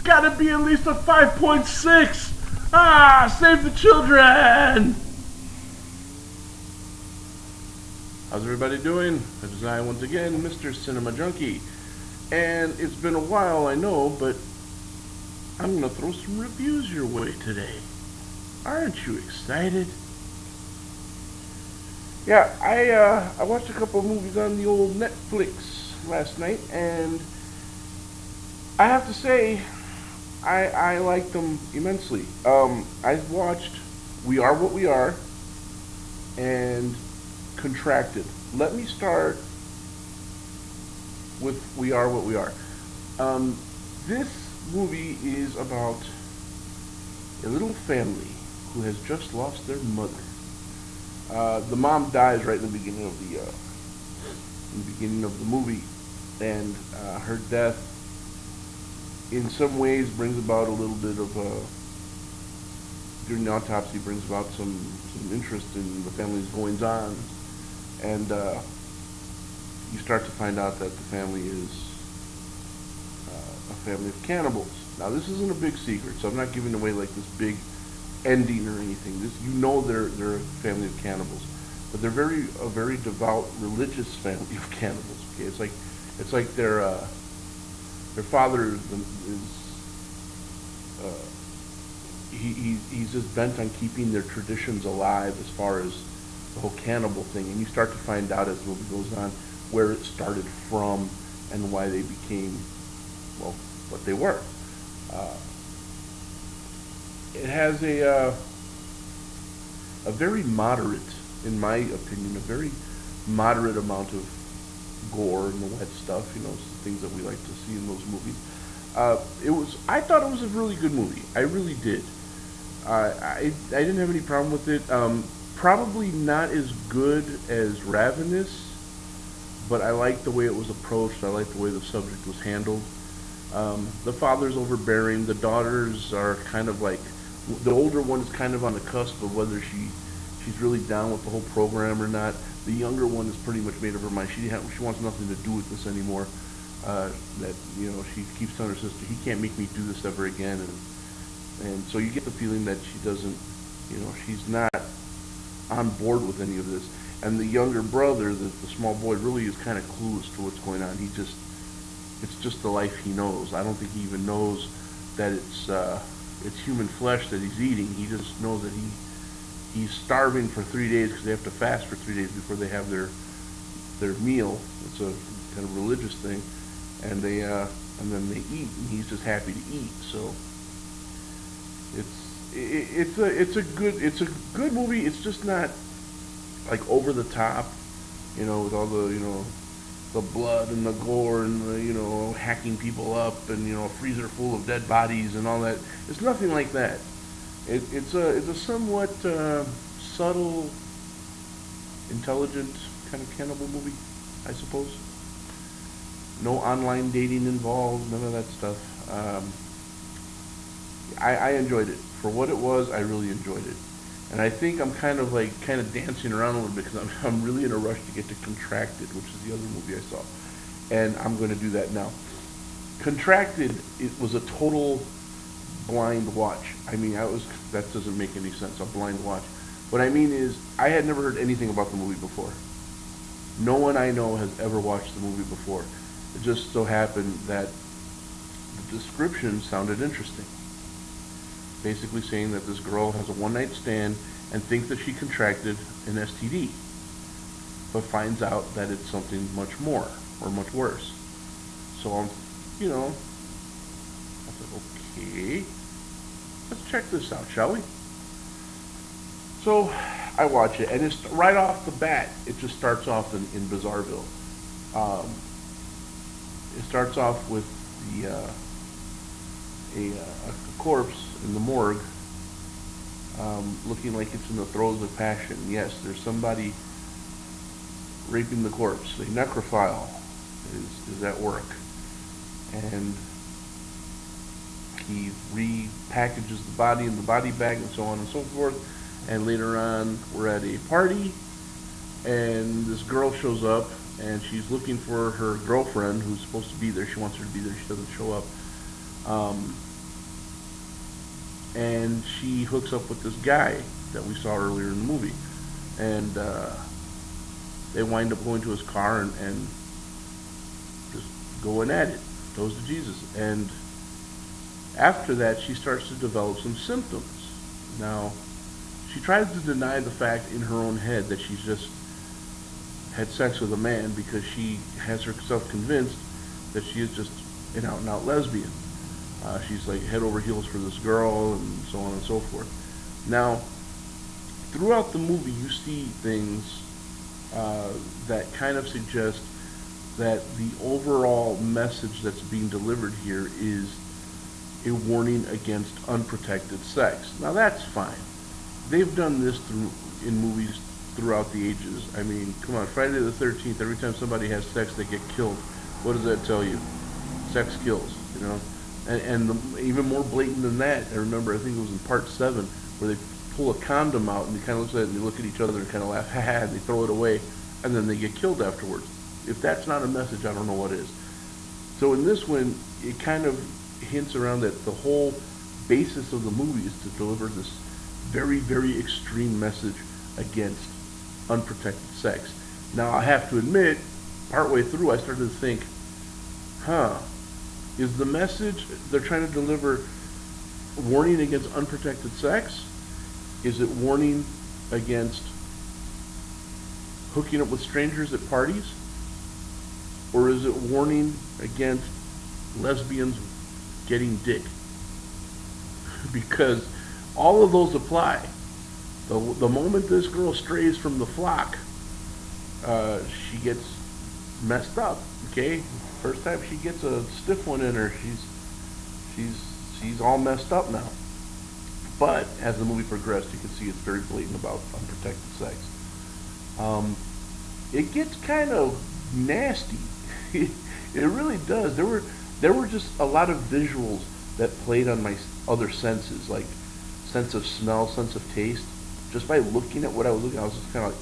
gotta be at least a 5.6. Ah, save the children. How's everybody doing? It is I once again, Mr. Cinema Junkie. And it's been a while, I know, but I'm gonna throw some reviews your way today. Aren't you excited? Yeah, I watched a couple of movies on the old Netflix last night, and I have to say, I liked them immensely. I watched We Are What We Are and Contracted. Let me start with We Are What We Are. This movie is about a little family who has just lost their mother. The mom dies right in the beginning of the movie, and her death, in some ways, brings about a little bit of during the autopsy, brings about some interest in the family's goings on, and you start to find out that the family is a family of cannibals. Now, this isn't a big secret, so I'm not giving away like this big ending or anything. This, you know, they're a family of cannibals, but they're a very devout religious family of cannibals. Okay, it's like their father is he's just bent on keeping their traditions alive as far as the whole cannibal thing, and you start to find out as the movie goes on where it started from and why they became, well, what they were. It has a very moderate, in my opinion, a very moderate amount of gore and the wet stuff, you know, things that we like to see in those movies. I thought it was a really good movie. I really did. I didn't have any problem with it. Probably not as good as Ravenous, but I liked the way it was approached. I liked the way the subject was handled. The father's overbearing. The daughters are kind of like, the older one is kind of on the cusp of whether she's really down with the whole program or not. The younger one has pretty much made up her mind. She wants nothing to do with this anymore. That, you know, she keeps telling her sister, he can't make me do this ever again, and so you get the feeling that she doesn't, you know, she's not on board with any of this. And the younger brother, the small boy, really is kind of clueless to what's going on. It's just the life he knows. I don't think he even knows that it's human flesh that he's eating. He just knows that he's starving for 3 days because they have to fast for 3 days before they have their meal. It's a kind of religious thing, and then they eat, and he's just happy to eat. So it's a good movie. It's just not like over the top, you know, with all the, you know, the blood and the gore and the, you know, hacking people up and, you know, a freezer full of dead bodies and all that. It's nothing like that. It's a somewhat subtle, intelligent kind of cannibal movie, I suppose. No online dating involved, none of that stuff. I enjoyed it. For what it was, I really enjoyed it. And I think I'm kind of dancing around a little bit because I'm really in a rush to get to Contracted, which is the other movie I saw. And I'm going to do that now. Contracted, it was a total blind watch. I mean, that doesn't make any sense, a blind watch. What I mean is, I had never heard anything about the movie before. No one I know has ever watched the movie before. It just so happened that the description sounded interesting. Basically saying that this girl has a one-night stand and thinks that she contracted an STD, but finds out that it's something much more, or much worse. So I said, okay, let's check this out, shall we? So I watch it, and it's right off the bat, it just starts off in Bizarreville. It starts off with a corpse in the morgue, looking like it's in the throes of passion. Yes, there's somebody raping the corpse. A necrophile is at work, and he repackages the body in the body bag and so on and so forth. And later on, we're at a party, and this girl shows up, and she's looking for her girlfriend who's supposed to be there. She wants her to be there. She doesn't show up. and she hooks up with this guy that we saw earlier in the movie, and they wind up going to his car and just going at it, goes to Jesus, and after that she starts to develop some symptoms. Now, she tries to deny the fact in her own head that she's just had sex with a man because she has herself convinced that she is just an out-and-out lesbian. She's like head over heels for this girl and so on and so forth. Now, throughout the movie you see things that kind of suggest that the overall message that's being delivered here is a warning against unprotected sex. Now that's fine. They've done this in movies throughout the ages. I mean, come on, Friday the 13th, every time somebody has sex they get killed. What does that tell you? Sex kills, you know? And even more blatant than that, I remember, I think it was in part 7, where they pull a condom out and they kind of look at it and they look at each other and kind of laugh, ha ha, and they throw it away, and then they get killed afterwards. If that's not a message, I don't know what is. So in this one, it kind of hints around that the whole basis of the movie is to deliver this very, very extreme message against unprotected sex. Now, I have to admit, partway through, I started to think, is the message they're trying to deliver warning against unprotected sex? Is it warning against hooking up with strangers at parties? Or is it warning against lesbians getting dick? Because all of those apply. The moment this girl strays from the flock, she gets messed up. Okay, first time she gets a stiff one in her, she's all messed up now. But as the movie progressed, you can see it's very blatant about unprotected sex. It gets kind of nasty. It really does. There were just a lot of visuals that played on my other senses, like sense of smell, sense of taste. Just by looking at what I was looking at, I was just kind of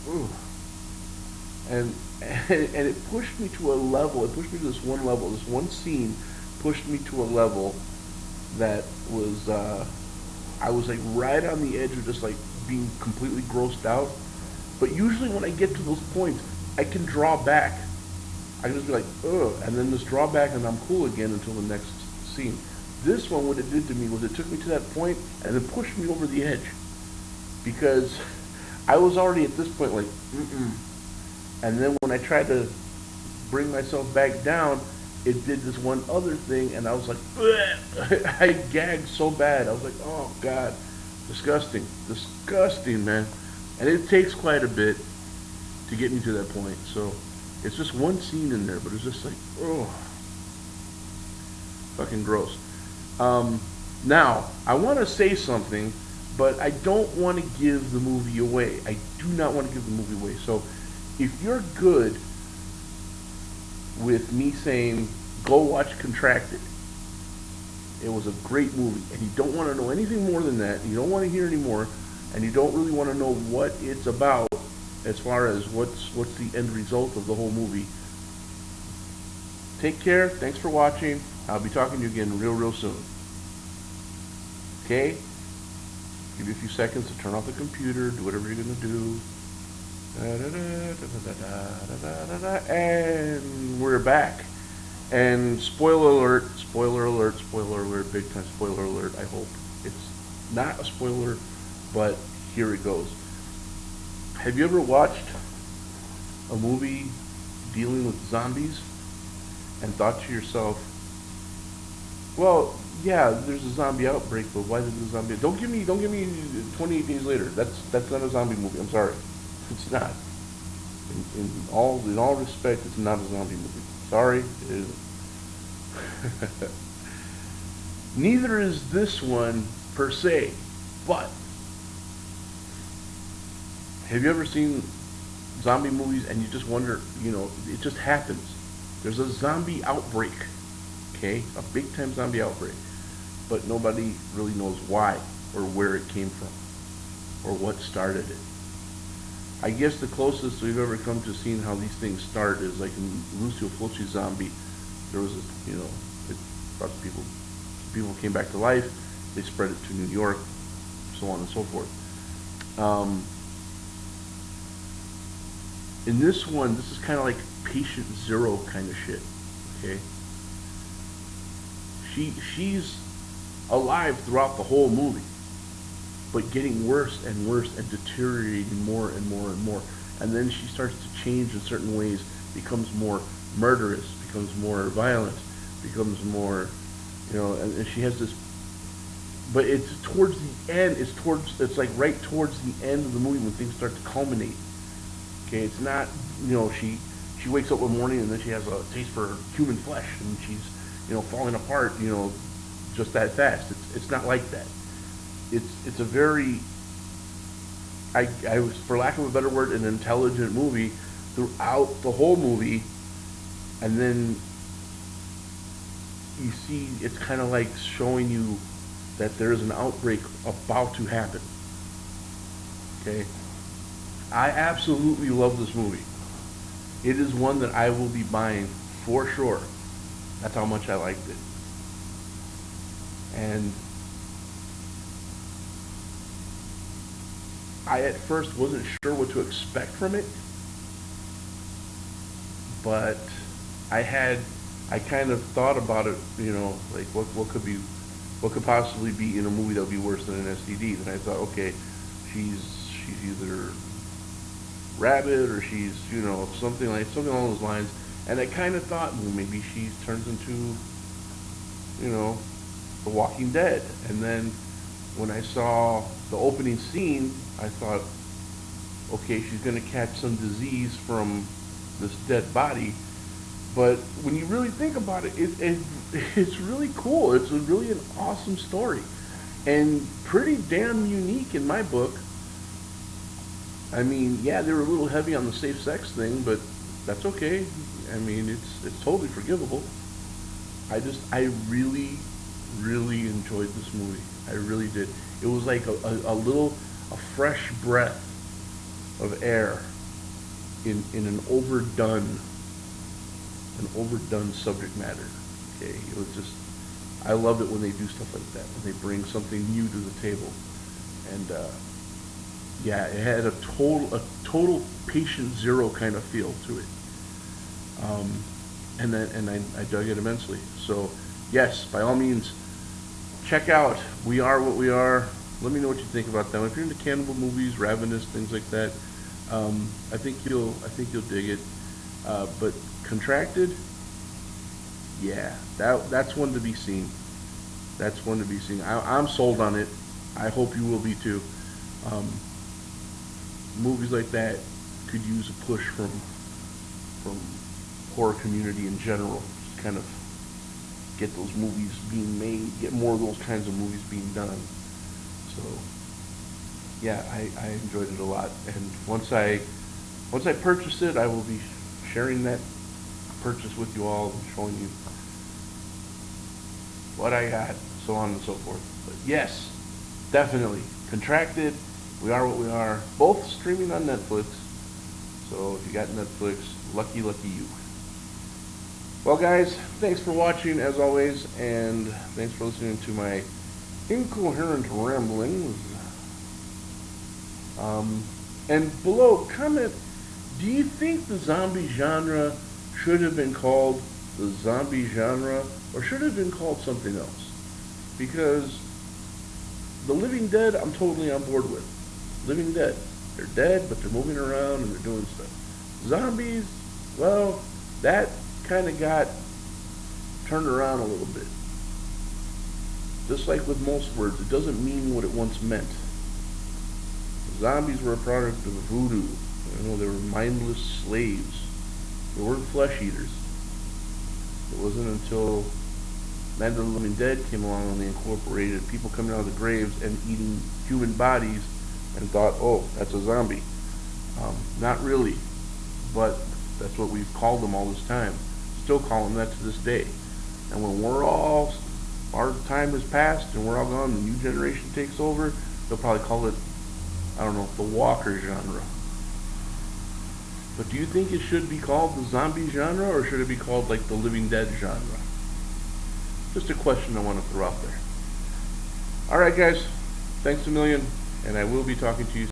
like, ooh. And it pushed me to a level, it pushed me to this one level, this one scene pushed me to a level that was, I was like right on the edge of just like being completely grossed out. But usually when I get to those points, I can draw back. I can just be like, ugh, and then just draw back and I'm cool again until the next scene. This one, what it did to me was it took me to that point and then pushed me over the edge. Because I was already at this point like, mm-mm. And then when I tried to bring myself back down, it did this one other thing and I was like, I gagged so bad. I was like, oh God, disgusting, disgusting, man. And it takes quite a bit to get me to that point. So it's just one scene in there, but it's just like, oh, fucking gross. Now, I want to say something, but I don't want to give the movie away. I do not want to give the movie away. So if you're good with me saying, go watch Contracted, it was a great movie, and you don't want to know anything more than that, you don't want to hear any more, and you don't really want to know what it's about as far as what's the end result of the whole movie, take care. Thanks for watching. I'll be talking to you again real soon. Okay? Give you a few seconds to turn off the computer, do whatever you're going to do. And we're back. And spoiler alert, big time spoiler alert, I hope. It's not a spoiler, but here it goes. Have you ever watched a movie dealing with zombies and thought to yourself, well, yeah, there's a zombie outbreak, but why is it a zombie? Don't give me 28 Days Later. That's not a zombie movie. I'm sorry. It's not. In all respect, it's not a zombie movie. Sorry, it isn't. Neither is this one per se, but have you ever seen zombie movies and you just wonder, it just happens. There's a zombie outbreak, okay? A big time zombie outbreak, but nobody really knows why or where it came from or what started it. I guess the closest we've ever come to seeing how these things start is like in Lucio Fulci's Zombie. There was it brought people people came back to life. They spread it to New York, so on and so forth. In this one, this is kind of like patient zero kind of shit. Okay, she's alive throughout the whole movie, but getting worse and worse and deteriorating more and more and more. And then she starts to change in certain ways, becomes more murderous, becomes more violent, becomes more, and she has this. But it's towards the end. It's like right towards the end of the movie when things start to culminate. Okay, it's not, she wakes up one morning and then she has a taste for human flesh and she's, falling apart, just that fast. It's not like that. It's a very, I was, for lack of a better word, an intelligent movie throughout the whole movie, and then you see it's kind of like showing you that there is an outbreak about to happen. Okay? I absolutely love this movie. It is one that I will be buying for sure. That's how much I liked it. And I at first wasn't sure what to expect from it, but I kind of thought about it, like what could possibly be in a movie that would be worse than an STD. And I thought, okay, she's either rabid or she's, something along those lines. And I kind of thought, well, maybe she turns into, The Walking Dead. And then when I saw the opening scene, I thought, okay, she's going to catch some disease from this dead body. But when you really think about it, it's really cool. It's really an awesome story. And pretty damn unique in my book. I mean, yeah, they were a little heavy on the safe sex thing, but that's okay. I mean, it's totally forgivable. I really, really enjoyed this movie. I really did. It was like a fresh breath of air in an overdone subject matter. Okay, it was just, I love it when they do stuff like that, when they bring something new to the table. And yeah, it had a total patient zero kind of feel to it. And I dug it immensely. So yes, by all means, check out We Are What We Are. Let me know what you think about them. If you're into cannibal movies, ravenous, things like that, I think you'll dig it. But Contracted, yeah, that's one to be seen. That's one to be seen. I'm sold on it. I hope you will be too. Movies like that could use a push from horror community in general. Just kind of get those movies being made, get more of those kinds of movies being done. So yeah, I enjoyed it a lot. And once I purchase it, I will be sharing that purchase with you all and showing you what I got, so on and so forth. But yes, definitely Contracted, We Are What We Are, both streaming on Netflix. So if you got Netflix, lucky you. Well guys, thanks for watching as always, and thanks for listening to my incoherent ramblings. And below, comment, do you think the zombie genre should have been called the zombie genre, or should have been called something else? Because The Living Dead, I'm totally on board with. Living Dead. They're dead, but they're moving around and they're doing stuff. Zombies, well, that kind of got turned around a little bit. Just like with most words, it doesn't mean what it once meant. Zombies were a product of voodoo. They were mindless slaves. They weren't flesh eaters. It wasn't until Night of the Living Dead came along and they incorporated people coming out of the graves and eating human bodies and thought, oh, that's a zombie. Not really, but that's what we've called them all this time. Still call them that to this day. And when our time has passed and we're all gone, the new generation takes over, they'll probably call it, I don't know, the Walker genre. But do you think it should be called the zombie genre, or should it be called like the Living Dead genre? Just a question I want to throw out there. All right, guys. Thanks a million, and I will be talking to you